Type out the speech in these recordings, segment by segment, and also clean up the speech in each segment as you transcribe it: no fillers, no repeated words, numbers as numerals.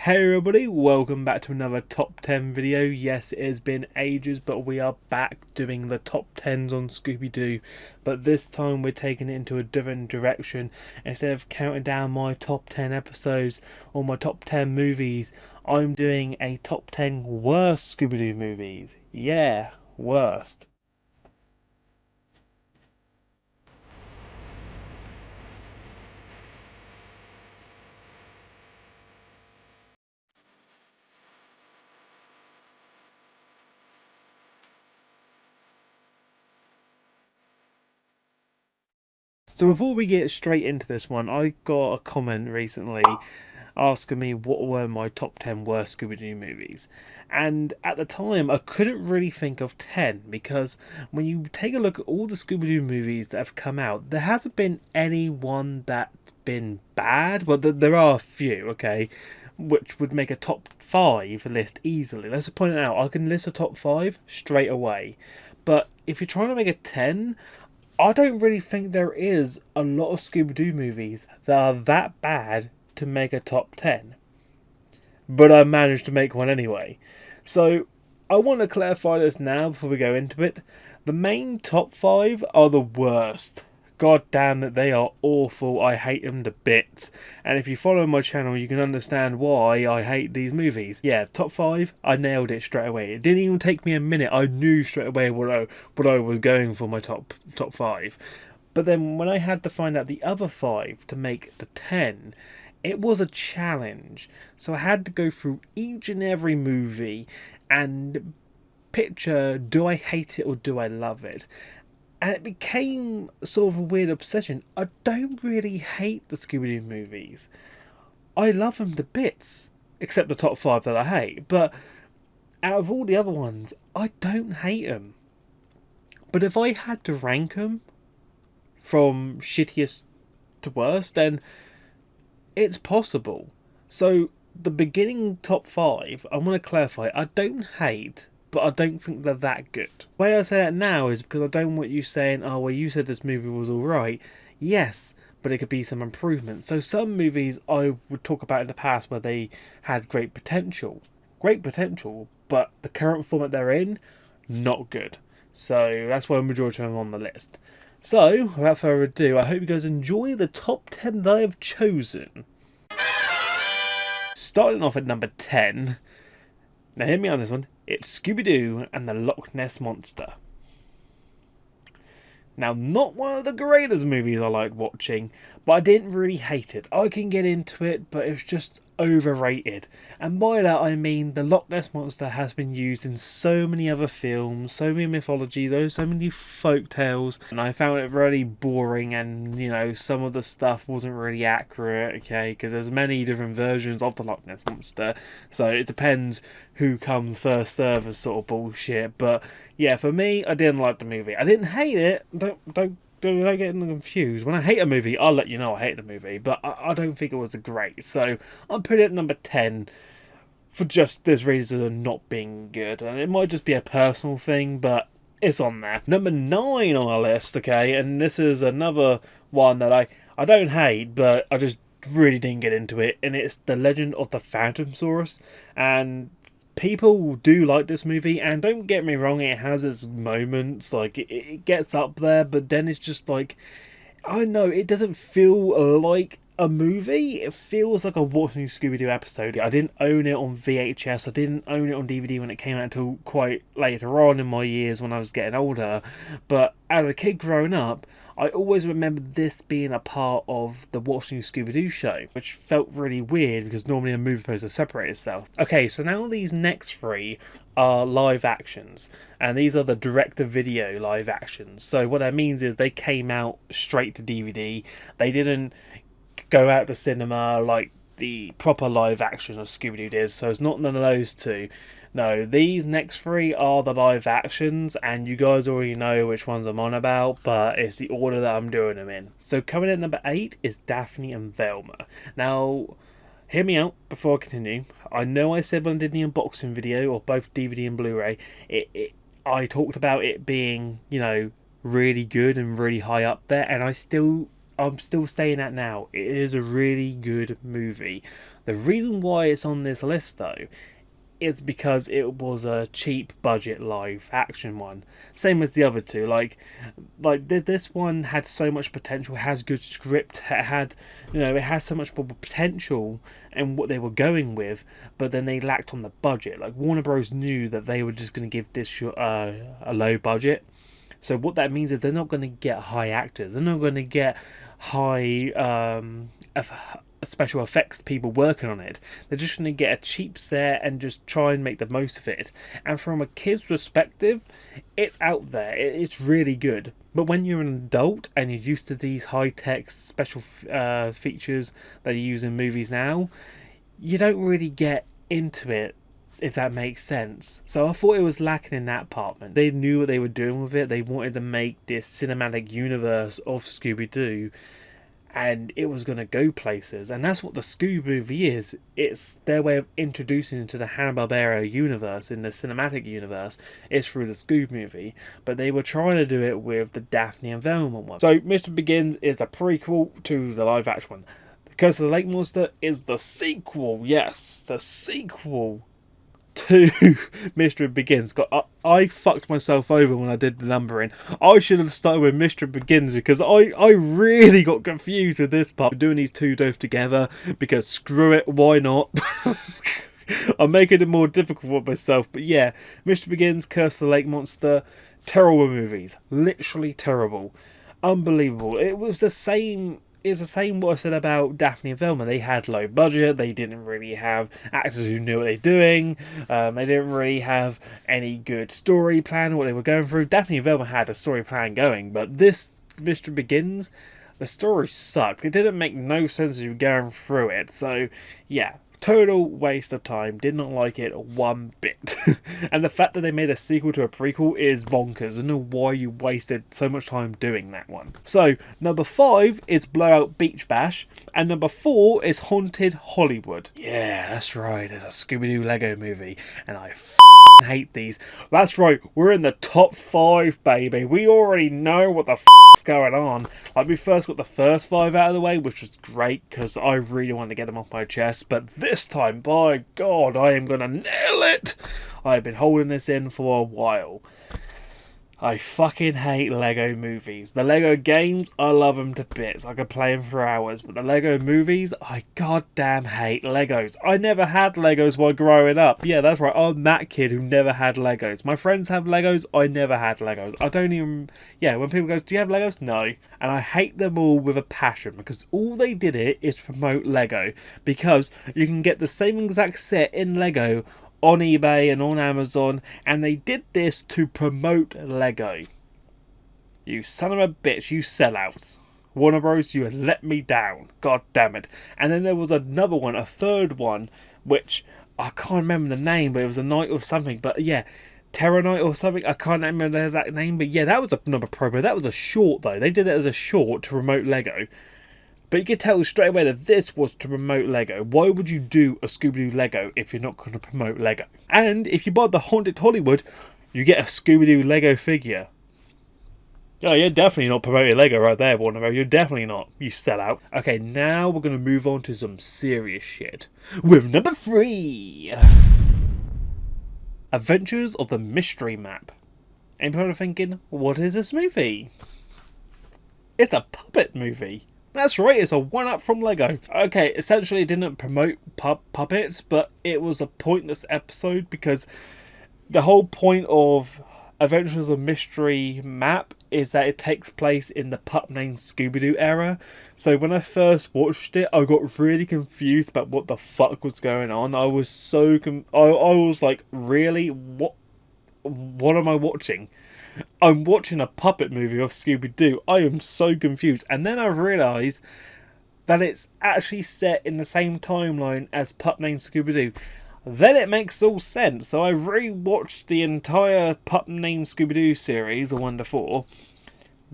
Hey everybody, welcome back to another top 10 video. Yes, it has been ages, but we are back doing the top 10s on Scooby-Doo. But this time we're taking it into a different direction. Instead of counting down my top 10 episodes or my top 10 movies, I'm doing a top 10 worst Scooby-Doo movies. Yeah, worst. So before we get straight into this one, I got a comment recently asking me what were my top 10 worst Scooby-Doo movies. And at the time, I couldn't really think of 10 because when you take a look at all the Scooby-Doo movies that have come out, there hasn't been any one that's been bad. Well, there are a few, okay, which would make a top 5 list easily. Let's just point it out. I can list a top 5 straight away. But if you're trying to make a 10, I don't really think there is a lot of Scooby-Doo movies that are that bad to make a top 10. But I managed to make one anyway. So I want to clarify this now before we go into it. The main top 5 are the worst. God damn that they are awful. I hate them to bits. And if you follow my channel, you can understand why I hate these movies. Yeah, top 5, I nailed it straight away. It didn't even take me a minute. I knew straight away what I was going for my top 5. But then when I had to find out the other 5 to make the 10, it was a challenge. So I had to go through each and every movie and picture, do I hate it or do I love it? And it became sort of a weird obsession. I don't really hate the Scooby-Doo movies. I love them to bits, except the top 5 that I hate. But out of all the other ones, I don't hate them. But if I had to rank them from shittiest to worst, then it's possible. So the beginning top 5, I want to clarify, I don't hate, but I don't think they're that good. The way I say that now is because I don't want you saying, oh, well, you said this movie was alright. Yes, but it could be some improvement. So some movies I would talk about in the past where they had great potential, but the current format they're in, not good. So that's why majority of them on the list. So, without further ado, I hope you guys enjoy the top 10 that I have chosen. Starting off at number 10. Now hear me on this one. It's Scooby-Doo and the Loch Ness Monster. Now, not one of the greatest movies I liked watching, but I didn't really hate it. I can get into it, but it's just overrated. And by that I mean the Loch Ness Monster has been used in so many other films, so many mythology, so many folk tales, and I found it really boring, and you know, some of the stuff wasn't really accurate, okay, because there's many different versions of the Loch Ness Monster, so it depends who comes first serve sort of bullshit. But yeah, for me, I didn't like the movie. I didn't hate it. Don't get confused. When I hate a movie, I'll let you know I hate the movie, but I don't think it was great. So I'll put it at number 10 for just this reason of not being good. And it might just be a personal thing, but it's on there. Number 9 on our list, okay, and this is another one that I don't hate, but I just really didn't get into it, and it's The Legend of the PHANTOSAUR. And people do like this movie, and don't get me wrong, it has its moments, like it gets up there, but then it's just like, I don't know, it doesn't feel like a movie. It feels like a What's New Scooby-Doo episode. I didn't own it on VHS, I didn't own it on DVD when it came out until quite later on in my years when I was getting older, but as a kid growing up, I always remember this being a part of the What's New Scooby-Doo show, which felt really weird because normally a movie supposed to separate itself. Okay, so now these next 3 are live actions, and these are the direct-to-video live actions. So what that means is they came out straight to DVD. They didn't go out to cinema like the proper live action of Scooby-Doo did, so it's not none of those two. No, these next 3 are the live actions, and you guys already know which ones I'm on about, but it's the order that I'm doing them in. So coming at number 8 is Daphne and Velma. Now, hear me out before I continue. I know I said when I did the unboxing video, or both DVD and Blu-ray, I talked about it being, you know, really good and really high up there, and I still I'm still staying at now. It is a really good movie. The reason why it's on this list though is because it was a cheap budget live action one. Same as the other two. This one had so much potential, has good script, it has so much more potential and what they were going with, but then they lacked on the budget. Like Warner Bros knew that they were just going to give this a low budget. So what that means is they're not going to get high actors. They're not going to get high special effects people working on it. They're just going to get a cheap set and just try and make the most of it. And from a kid's perspective, it's out there. It's really good. But when you're an adult and you're used to these high-tech special features that you use in movies now, you don't really get into it, if that makes sense. So I thought it was lacking in that part. They knew what they were doing with it. They wanted to make this cinematic universe of Scooby-Doo, and it was going to go places. And that's what the Scooby movie is. It's their way of introducing into the Hanna-Barbera universe, in the cinematic universe, is through the Scooby movie. But they were trying to do it with the Daphne and Velma one. So Mr. Begins is the prequel to the live action one. The Curse of the Lake Monster is the sequel. Yes, the sequel to Mr. Begins. I fucked myself over when I did the numbering. I should have started with Mr. Begins because I really got confused with this part. Doing these two both together because screw it, why not? I'm making it more difficult for myself. But yeah, Mr. Begins, Curse of the Lake Monster, terrible movies. Literally terrible. Unbelievable. It was the same. It's the same what I said about Daphne and Velma. They had low budget. They didn't really have actors who knew what they're doing. They didn't really have any good story plan, what they were going through. Daphne and Velma had a story plan going, but this Mr. Begins, the story sucked. It didn't make no sense as you were going through it. So yeah, total waste of time. Did not like it one bit. And the fact that they made a sequel to a prequel is bonkers. I don't know why you wasted so much time doing that one. So number 5 is Blowout Beach Bash, and number 4 is Haunted Hollywood. Yeah, that's right. It's a Scooby-Doo Lego movie, and I hate these. That's right, we're in the top 5, baby. We already know what the is going on. Like, we first got the first 5 out of the way, which was great because I really wanted to get them off my chest, but this time, by God, I am gonna nail it. I've been holding this in for a while. I fucking hate Lego movies. The Lego games, I love them to bits. I could play them for hours. But the Lego movies, I goddamn hate Legos. I never had Legos while growing up. Yeah, that's right. I'm that kid who never had Legos. My friends have Legos. I never had Legos. I don't even... Yeah, when people go, do you have Legos? No. And I hate them all with a passion because all they did it is promote Lego. Because you can get the same exact set in Lego on eBay and on Amazon, and they did this to promote Lego. You son of a bitch, you sellouts. Warner Bros, you let me down. God damn it. And then there was another one, a third one, which I can't remember the name, but it was a night or something. But yeah, Terror Night or something. I can't remember the exact name, but yeah, that was another promo. That was a short though. They did it as a short to promote Lego. But you could tell straight away that this was to promote Lego. Why would you do a Scooby-Doo Lego if you're not going to promote Lego? And if you buy the Haunted Hollywood, you get a Scooby-Doo Lego figure. Oh, you're definitely not promoting Lego right there, Warner Bros. You're definitely not. You sellout. Okay, now we're going to move on to some serious shit. With number 3. Adventures of the Mystery Map. And people are thinking, what is this movie? It's a puppet movie. That's right, it's a one-up from Lego. Okay, essentially it didn't promote puppets, but it was a pointless episode because the whole point of Adventures of Mystery Map is that it takes place in the pup named Scooby-Doo era. So when I first watched it, I got really confused about what the fuck was going on. I was so I was like, really? What am I watching? I'm watching a puppet movie of Scooby-Doo. I am so confused. And then I realised that it's actually set in the same timeline as Pup Named Scooby-Doo. Then it makes all sense. So I rewatched the entire Pup Named Scooby-Doo series, or 1 to 4,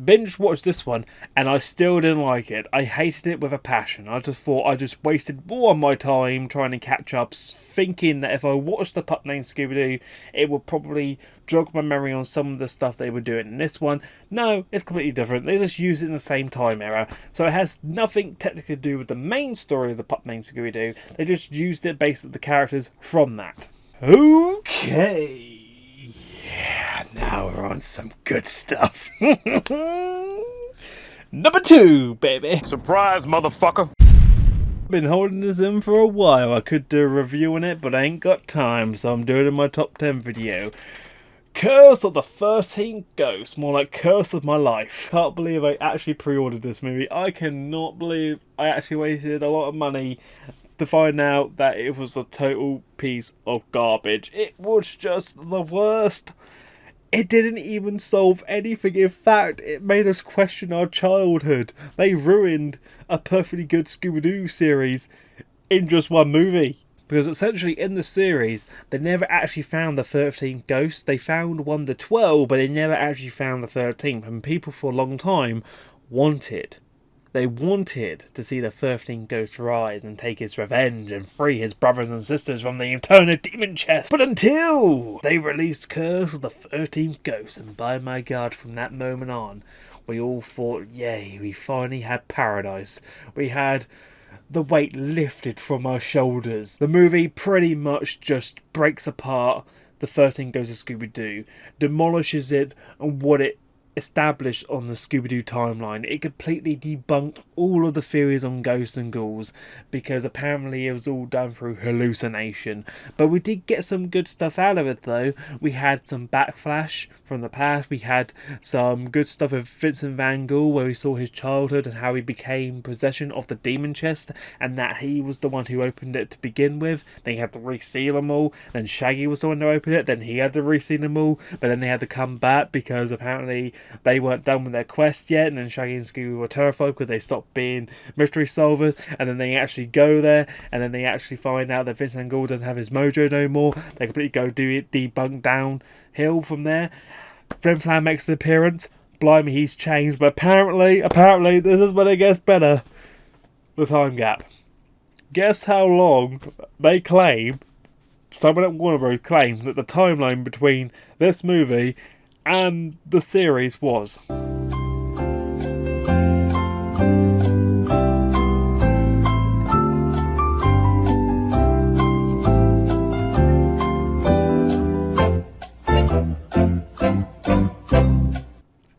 binge watched this one, and I still didn't like it. I hated it with a passion. I just thought I just wasted more of my time trying to catch up, thinking that if I watched the pup named Scooby-Doo, it would probably jog my memory on some of the stuff they were doing in this one. No, it's completely different. They just used it in the same time era, so it has nothing technically to do with the main story of the pup named Scooby-Doo. They just used it based on the characters from that. Okay. Yeah, now we're on some good stuff. Number 2, baby. Surprise, motherfucker. Been holding this in for a while. I could do a review on it, but I ain't got time, so I'm doing it in my top 10 video. Curse of the 13th Ghost, more like Curse of My Life. Can't believe I actually pre-ordered this movie. I cannot believe I actually wasted a lot of money to find out that it was a total piece of garbage. It was just the worst. It didn't even solve anything. In fact, it made us question our childhood. They ruined a perfectly good Scooby-Doo series in just one movie. Because essentially in the series, they never actually found the 13th ghost. They found 1 to 12, but they never actually found the 13th. And people for a long time wanted to see the 13th ghost rise and take his revenge and free his brothers and sisters from the eternal demon chest. But until they released Curse of the 13th Ghost, and by my god, from that moment on, we all thought, yay, we finally had paradise. We had the weight lifted from our shoulders. The movie pretty much just breaks apart the 13th Ghost of Scooby-Doo, demolishes it and what it established on the Scooby-Doo timeline. It completely debunked all of the theories on ghosts and ghouls, because apparently it was all done through hallucination. But we did get some good stuff out of it though. We had some backflash from the past. We had some good stuff with Vincent Van Gogh, where we saw his childhood and how he became possession of the demon chest, and that he was the one who opened it to begin with. Then he had to reseal them all. Then Shaggy was the one who opened it. Then he had to reseal them all. But then they had to come back because apparently they weren't done with their quest yet, and then Shaggy and Scooby were terrified because they stopped being mystery solvers, and then they actually go there, and then they actually find out that Vincent Van Gogh doesn't have his mojo no more. They completely go do it, debunk downhill from there. Flim Flam makes an appearance. Blimey, he's changed, but apparently, this is when it gets better. The time gap. Guess how long they claim, someone at Warner Bros. Claimed that the timeline between this movie and the series was.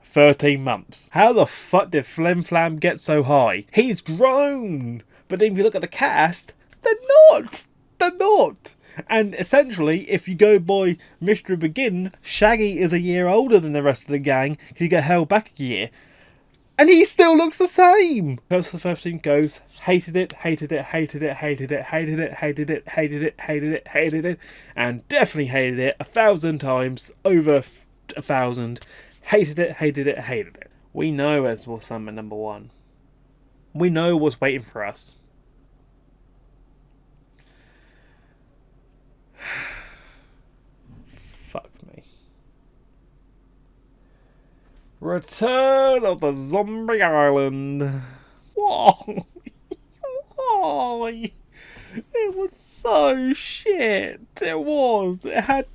"13 months. How the fuck did Flim Flam get so high? He's grown! But then if you look at the cast, they're not! And essentially, if you go by Mystery Begin, Shaggy is a year older than the rest of the gang because he got held back a year. And he still looks the same! Curse of the 13th Ghost. Hated it. And definitely hated it 1,000 times. Over 1,000. Hated it. We know as was Summer number 1. We know what's waiting for us. Fuck me. Return of the Zombie Island. Whoa. Why? It was so shit. It was. It had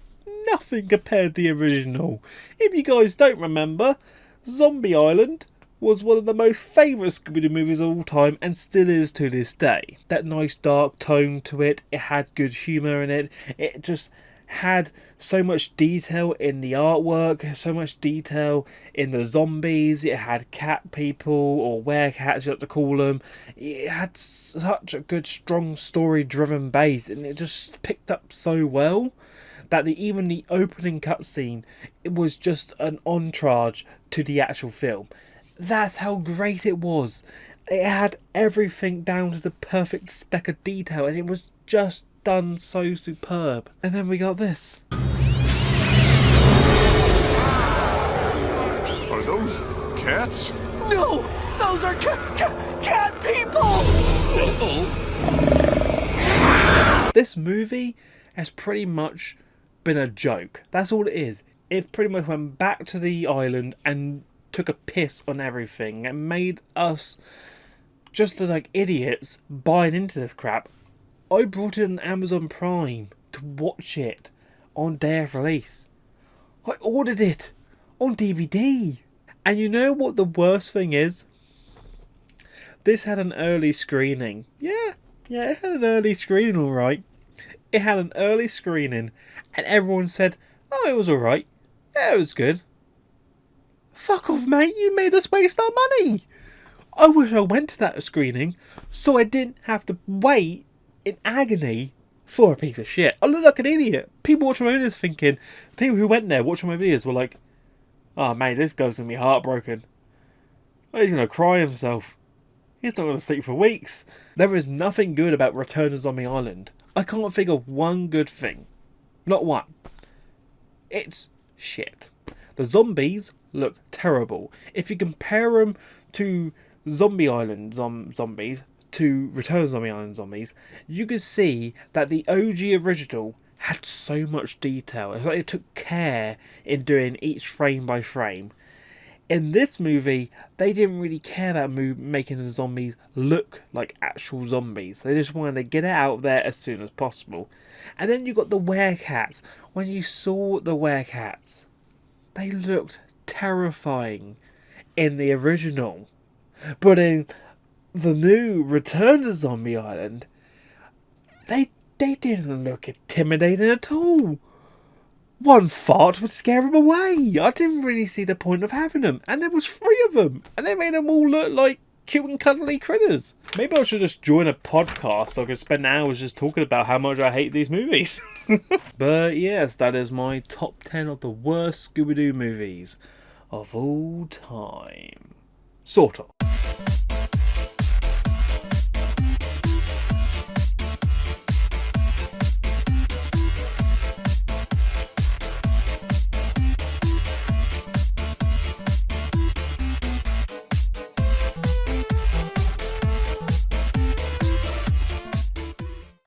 nothing compared to the original. If you guys don't remember, Zombie Island was one of the most favourite Scooby-Doo movies of all time, and still is to this day. That nice dark tone to it, it had good humour in it, it just had so much detail in the artwork, so much detail in the zombies, it had cat people, or werecats you have to call them. It had such a good, strong, story-driven base, and it just picked up so well that even the opening cutscene, it was just an entourage to the actual film. That's how great it was. It had everything down to the perfect speck of detail, and it was just done so superb. And then we got this. Are those cats? No! Those are cat people! This movie has pretty much been a joke. That's all it is. It pretty much went back to the island and took a piss on everything and made us just look like idiots buying into this crap. I brought it on Amazon Prime to watch it on day of release. I ordered it on DVD. And you know what the worst thing is? This had an early screening. Yeah, it had an early screening, alright. It had an early screening, and everyone said, oh, it was alright. Yeah, it was good. Fuck off, mate, you made us waste our money. I wish I went to that screening so I didn't have to wait in agony for a piece of shit. I look like an idiot. People watching my videos thinking, people who went there watching my videos were like, oh, mate, this guy's going to be heartbroken. Oh, he's going to cry himself. He's not going to sleep for weeks. There is nothing good about Return to Zombie Island. I can't think of one good thing. Not one. It's shit. The zombies look terrible. If you compare them to Zombie Island zombies, to Return to Zombie Island zombies, you can see that the OG original had so much detail. It's like it took care in doing each frame by frame. In this movie, they didn't really care about making the zombies look like actual zombies. They just wanted to get it out there as soon as possible. And then you got the werecats. When you saw the werecats, they looked terrifying in the original. But in the new Return to Zombie Island, they didn't look intimidating at all. One fart would scare them away. I didn't really see the point of having them. And there was 3 of them. And they made them all look like cute and cuddly critters. Maybe I should just join a podcast so I could spend hours just talking about how much I hate these movies. But yes, that is my top 10 of the worst Scooby-Doo movies of all time. Sort of.